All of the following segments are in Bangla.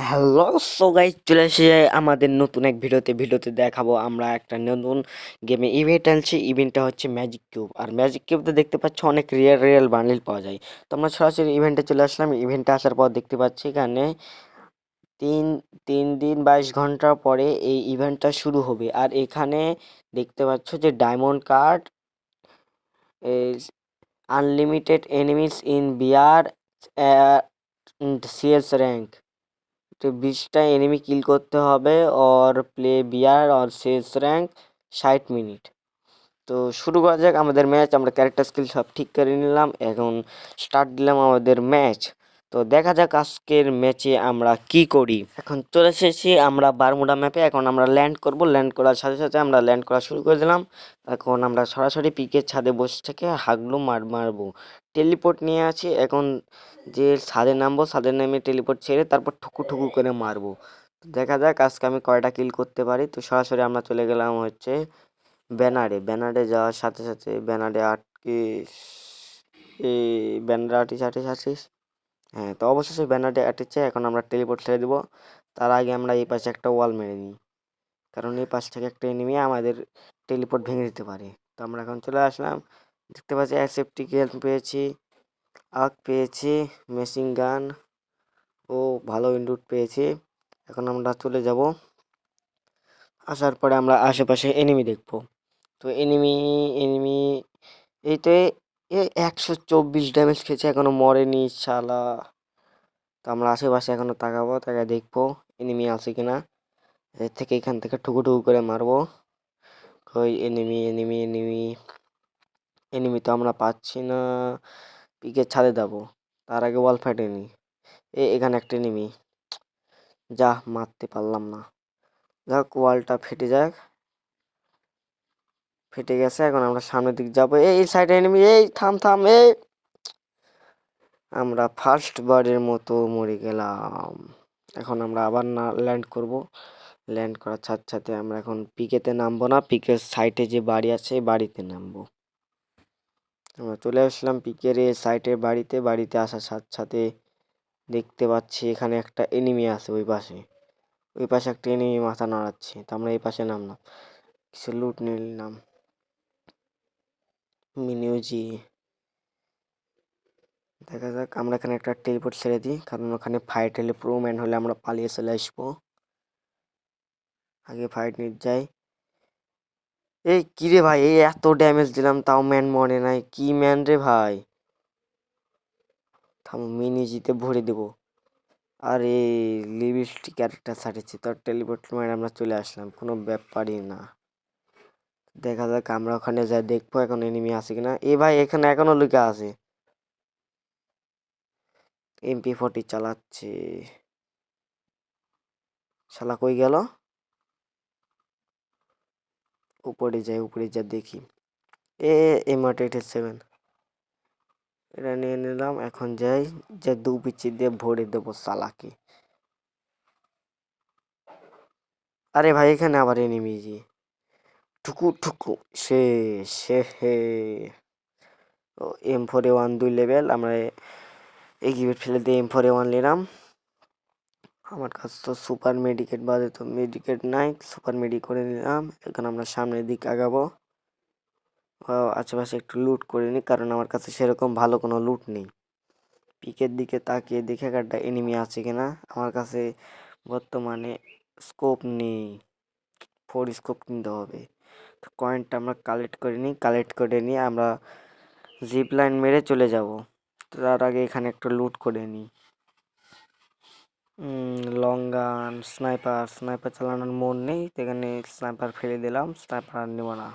হ্যালো, সো গাইস চলে এসে আমাদের নতুন এক ভিডিওতে দেখাবো আমরা একটা নতুন গেমে ইভেন্ট আনছি। ইভেন্টটা হচ্ছে ম্যাজিক কিউব। আর ম্যাজিক কিউবতে দেখতে পাচ্ছ অনেক রিয়েল বান্ডিল পাওয়া যায়। তো আমরা সরাসরি ইভেন্টে চলে আসলাম। ইভেন্টে আসার পর দেখতে পাচ্ছি এখানে তিন তিন দিন 22 ঘন্টা পরে এই ইভেন্টটা শুরু হবে। আর এখানে দেখতে পাচ্ছ যে diamond card, unlimited enemies in BR, CS rank. তো 20টা এনিমি কিল করতে হবে অর প্লে বিয়ার অর শেষ র্যাঙ্ক 60 মিনিট। তো শুরু করা যাক আমাদের ম্যাচ। আমরা ক্যারেক্টার স্কিল সব ঠিক করে নিলাম, এখন স্টার্ট দিলাম আমাদের ম্যাচ। তো দেখা যাক আজকের ম্যাচে আমরা কি করি। এখন চলে এসেছি আমরা বারমুডা ম্যাপে। এখন আমরা ল্যান্ড করব। ল্যান্ড করার সাথে সাথে আমরা ল্যান্ড করা শুরু করে দিলাম। এখন আমরা সরাসরি পিকের ছাদে বসে থেকে হাগলু মারবো। টেলিপোর্ট নিয়ে আছি। এখন যে ছাদে নামবো, ছাদে নেমে টেলিপোর্ট ছেড়ে তারপর ঠুকু ঠুকু করে মারবো। দেখা যাক আজকে আমি কয়টা কিল করতে পারি। তো সরাসরি আমরা চলে গেলাম হচ্ছে ব্যানারে যাওয়ার সাথে সাথে ব্যানারে আটকে এই ব্যানারে আটিস। হ্যাঁ, তো অবশেষে ব্যানারে আটেছে। এখন আমরা টেলিপোর্ট ছেড়ে দেবো। তার আগে আমরা এই পাশে একটা ওয়াল মেরে নিই, কারণ এই পাশ থেকে একটা এনিমি আমাদের টেলিপোর্ট ভেঙে দিতে পারে। তো আমরা এখন চলে আসলাম। দেখতে পাচ্ছি সেফটি গেন পেয়েছি, আগ পেয়েছি, মেশিন গান ও ভালো ইনডুট পেয়েছি। এখন আমরা চলে যাব। আসার পরে আমরা আশেপাশে এনিমি দেখবো। তো এনিমি এইতে 124 ড্যামেজ খেয়েছে, এখনো মরেনি শালা। তো আমরা আশেপাশে এখনো তাকাবো, তাকে দেখবো এনিমি আছে কিনা। এর থেকে এখান থেকে ঠুকু ঠুকু করে মারবো। কই এনিমি তো আমরা পাচ্ছি না। পিকের ছাদে যাবো, তার আগে ওয়াল ফাটেনি। এখানে একটা এনিমি, যা মারতে পারলাম না। যাক, ওয়ালটা ফেটে যাক। ফেটে গেছে। এখন আমরা সামনের দিক যাবো। এই সাইডে এনিমি, এই থাম এই। আমরা ফার্স্ট বারের মতো মরে গেলাম। এখন আমরা আবার না ল্যান্ড করব। ল্যান্ড করার সাথে সাথে আমরা এখন পিকেতে নামবো না, পিকের সাইডে যে বাড়ি আছে বাড়িতে নামবো। আমরা চলে আসলাম পিকের সাইডের বাড়িতে আসার সাথে সাথে দেখতে পাচ্ছি এখানে একটা এনিমি আছে। ওই পাশে একটা এনিমি মাথা নাড়াচ্ছে। তো আমরা এই পাশে নামলাম, কিছু লুট নিলাম। মিনিউজি, দেখা যাক। আমরা এখানে একটা টেলিপোর্ট ছেড়ে দিই, কারণ ওখানে ফাইট হলে প্রো ম্যান হলে আমরা পালিয়ে চলে আসবো। আগে ফাইট নিতে যাই। এই কি রে ভাই, এই এত ড্যামেজ দিলাম তাও ম্যান মরে নাই, কি ম্যান রে ভাই। থামো, মিনিজিতে ভরে দেবো। আরে লিভিস্টিক ক্যারেক্টার ছাড়েছি, তোর টেলিপোর্ট মারে আমরা চলে আসলাম, কোনো ব্যাপারই না। দেখা যাক আমরা ওখানে যাই দেখবো এখন এনিমি আছে কিনা। এ ভাই, এখানে এখনো লুকা আছে। MP40 চালাচ্ছে, শালা কই গেল। উপরে যা দেখি। M87 এটা নিয়ে নিলাম। এখন যাই, যে দু পিচি দিয়ে ভরে দেবো শালাকে। আরে ভাই, এখানে আবার এনিমি যে ঠুকু ঠুকু শেষ। হে ও M4A1 2 লেভেল। আমরা এগিয়ে ফেলে দিয়ে M4A1 নিলাম। আমার কাছে তো সুপার মেডিকেট বাদে তো মেডিকেট নাই, সুপার মেডি করে নিলাম। এখন আমরা সামনের দিকে আগাবো। আশেপাশে একটু লুট করে নিই, কারণ আমার কাছে সেরকম ভালো কোনো লুট নেই। পিকের দিকে তাকিয়ে দেখে একটা এনিমি আছে কিনা। আমার কাছে বর্তমানে স্কোপ নেই, 4 স্কোপ কিনতে হবে। তো কয়েনটা আমরা কালেক্ট করে নিয়ে আমরা জিপ লাইন মেরে চলে যাব। তার আগে এখানে একটু লুট করে নিই। লং গান, স্নাইপার চালানোর মন নেই, এখানে স্নাইপার ফেলে দিলাম। স্নাইপার আর নেব না।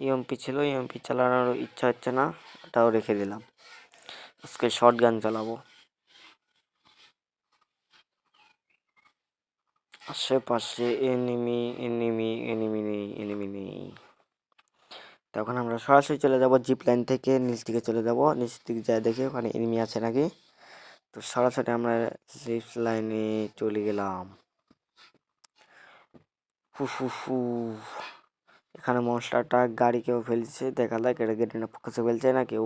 ইএমপি ছিল, ইএমপি চালানোর ইচ্ছা হচ্ছে না, এটাও রেখে দিলাম। আজকে শর্ট গান চালাবো। আশেপাশে এনিমি নেই। তখন আমরা সরাসরি চলে যাব জিপ লাইন থেকে নিচ দিকে চলে যাব। নিচ দিকে যা দেখি ওখানে এনিমি আছে নাকি। তো সরাসরি আমরা জিপ লাইনে চলে গেলাম। ফু, এখানে মনস্টারটা গাড়ি কেউ ফেলছে, দেখা যাক এটা গেটে না ফোকাসে ফেলছে না কেউ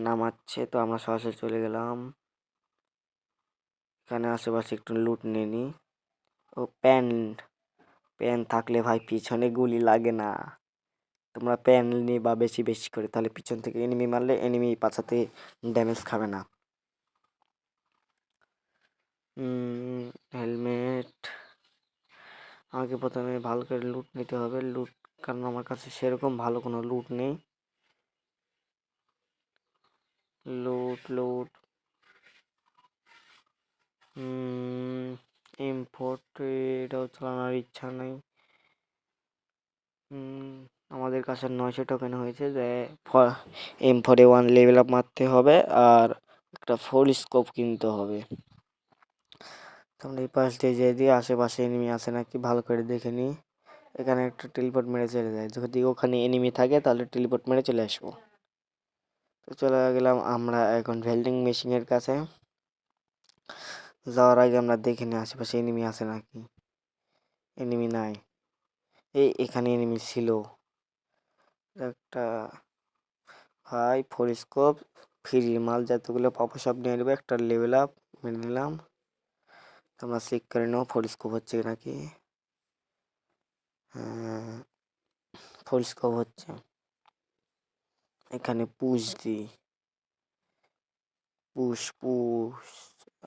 নামাচ্ছে। তো আমরা সরাসরি চলে গেলাম। এখানে আশেপাশে একটু লুট নিয়ে নি। ও প্যান, প্যান থাকলে ভাই পিছনে গুলি লাগে না। তোমরা প্যান নিয়ে বা বেশি বেশি করে, তাহলে পিছন থেকে এনিমি মারলে এনিমি পাছাতে ড্যামেজ খাবে না। হেলমেট। আমাকে প্রথমে ভালো করে লুট নিতে হবে, লুট, কারণ আমার কাছে সেরকম ভালো কোনো লুট নেই। লুট লুট ইম্পোর্ট এটাও চালানোর ইচ্ছা নেই। আমাদের কাছে 900 টোকেন হয়েছে, যে M41 লেভেল আপ মারতে হবে আর একটা ফুল স্কোপ কিনতে হবে। তোমরা এই পাশ দিয়ে যেয়ে দিয়ে আশেপাশে এনিমি আছে নাকি ভালো করে দেখে নি। এখানে একটা টেলিপোর্ট মেরে চলে যায়, যদি ওখানে এনিমি থাকে তাহলে টেলিপোর্ট মেরে চলে আসবো। তো চলে গেলাম আমরা এখন ভেল্ডিং মেশিনের কাছে। যাওয়ার আগে আমরা দেখে নিই আশেপাশে এনিমি আছে নাকি। এনিমি নাই, এখানে এনিমি ছিল একটা। ভাই ফোর স্কোপ ফ্রি মাল যতগুলো পাবো সব নিয়ে নেবো। একটা লেভেল আপ মেনে নিলাম। তোমরা চেক করে নাও ফোর স্কোপ হচ্ছে নাকি। হ্যাঁ, ফোর স্কোপ হচ্ছে। এখানে পুশ দি, পুশ পুশ।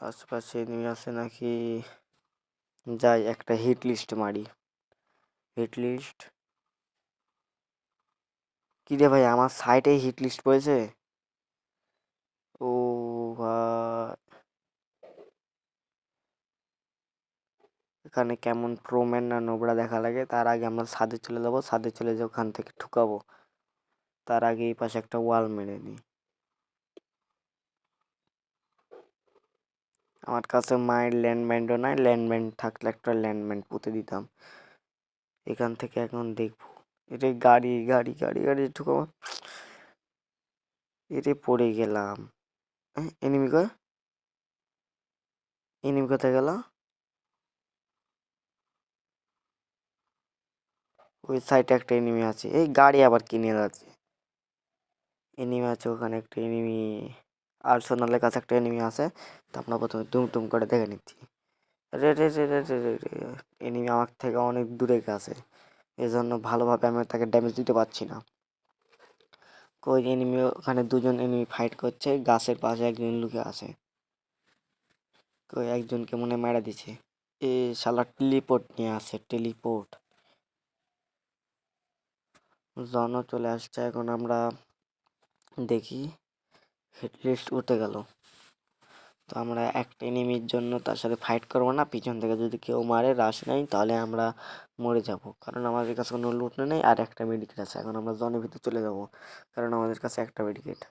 আশেপাশে এনিমি আছে নাকি, যাই একটা হিট লিস্ট মারি। হিট লিস্ট কি রে ভাই, আমার সাইটে হিট লিস্ট পড়েছে। ও ভাই, এখানে কেমন প্রোম্যান না নোবরা দেখা লাগে। তার আগে আমরা ছাদে চলে যাবো, ছাদে চলে যাবো, ওখান থেকে ঠুকাবো। তার আগে এই পাশে একটা ওয়াল মেরে নিই। আমার কাছে মায়ের ল্যান্ডমাইন্ডও নাই, ল্যান্ডমাইন্ড থাকলে একটা ল্যান্ডমাইন্ড পুঁতে দিতাম। এখান থেকে এখন দেখবো। এটা গাড়ি গাড়ি গাড়ি গাড়ি ঠুকাবো। এতে পড়ে গেলাম। এনিমি কয়, এনিমি কোথায় গেল? ওই সাইডে একটা এনিমি আছে। এই গাড়ি আবার কিনে যাচ্ছে। এনিমি আছে ওখানে একটা এনিমি। আর্সেনালের কাছে একটা এনিমি আছে। তো আমরা প্রথমে দুম দুম করে দেখে নিচ্ছি। রে রে রে রে রে রে রে। এনিমি আমার থেকে অনেক দূরে গেছে, এজন্য ভালোভাবে আমি তাকে ড্যামেজ দিতে পারছি না। কই এনিমি, ওখানে দুজন এনিমি ফাইট করছে, গাছের পাশে একজন লুকে আছে। কই একজনকে মনে মেরে দিছে। এ শালা টেলিপোর্ট নিয়ে আসে, টেলিপোর্ট। জন চলে আসছে, এখন আমরা দেখি। হিটলিস্ট উঠে গেল। তো আমরা একটা এনিমির জন্য তার সাথে ফাইট করবো না। পিছন থেকে যদি কেউ মারে, রাশ নেই, তাহলে আমরা মরে যাব, কারণ আমাদের কাছে কোনো লুট নেই। আর একটা মেডিকেট আছে। এখন আমরা জনের ভিতরে চলে যাব, কারণ আমাদের কাছে একটা মেডিকেট।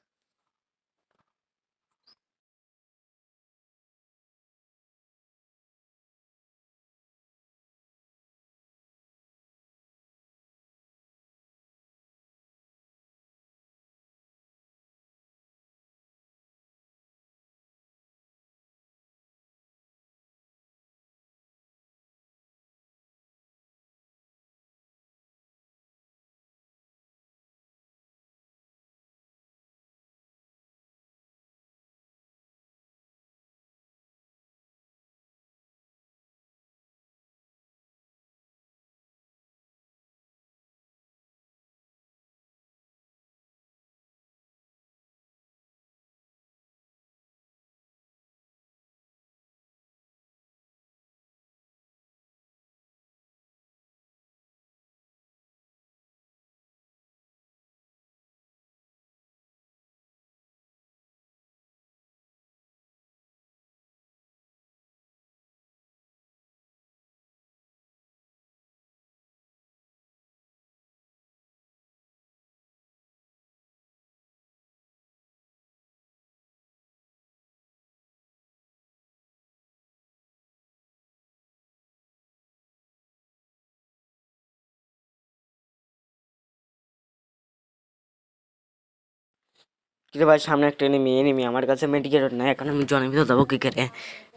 কিরে ভাই, সামনে একটা এনিমি। এনিমি আমার কাছে মেডিকেট নাই, এখন আমি জনের ভিতরে যাবো কি করে।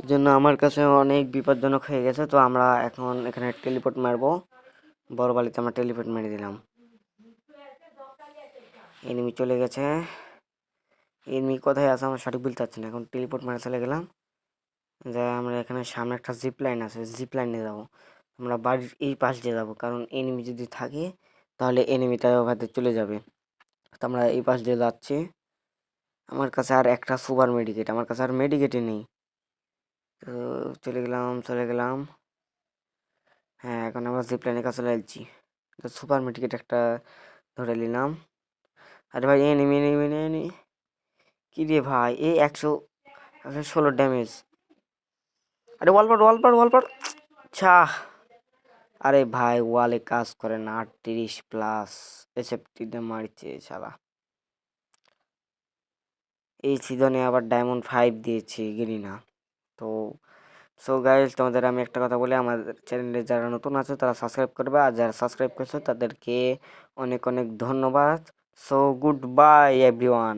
এই জন্য আমার কাছে অনেক বিপজ্জনক হয়ে গেছে। তো আমরা এখন এখানে টেলিপোর্ট মারবো। বড় বালিতে আমরা টেলিপোর্ট মেরে দিলাম। এনিমি চলে গেছে। এনিমি কোথায় আছে আমার সঠিক বলতে পারছি না। এখন টেলিপোর্ট মারা চলে গেলাম। যা আমরা এখানে সামনে একটা জিপ লাইন আছে, জিপ লাইনে যাবো। আমরা বাড়ির এই পাশ দিয়ে যাবো, কারণ এনিমি যদি থাকে তাহলে এনিমিটা ওখানে চলে যাবে। তো আমরা এই পাশ দিয়ে যাচ্ছি। আমার কাছে আর একটা সুপার মেডিকেট, আমার কাছে আর মেডিকেটই নেই। তো চলে গেলাম। হ্যাঁ, এখন আমরা জিপ লাইনের কাছে চলে যাচ্ছি। তো সুপার মেডিকেট একটা ধরে নিলাম। আরে ভাই এনিমি এনিমি এনিমি, কি রে ভাই, এই 116 ড্যামেজ। আরে ওয়ালপার ছা। আরে ভাই ওয়ালে কাজ করে না, 38+ এসএফটিতে মারছে শালা। এই সিজনে আবার ডায়মন্ড 5 দিয়েছে গেরিনা। তো সো গাইজ, তোমাদের আমি একটা কথা বলি, আমার চ্যানেলে যারা নতুন আছে তারা সাবস্ক্রাইব করবে, আর যারা সাবস্ক্রাইব করছে তাদেরকে অনেক অনেক ধন্যবাদ। So good bye everyone.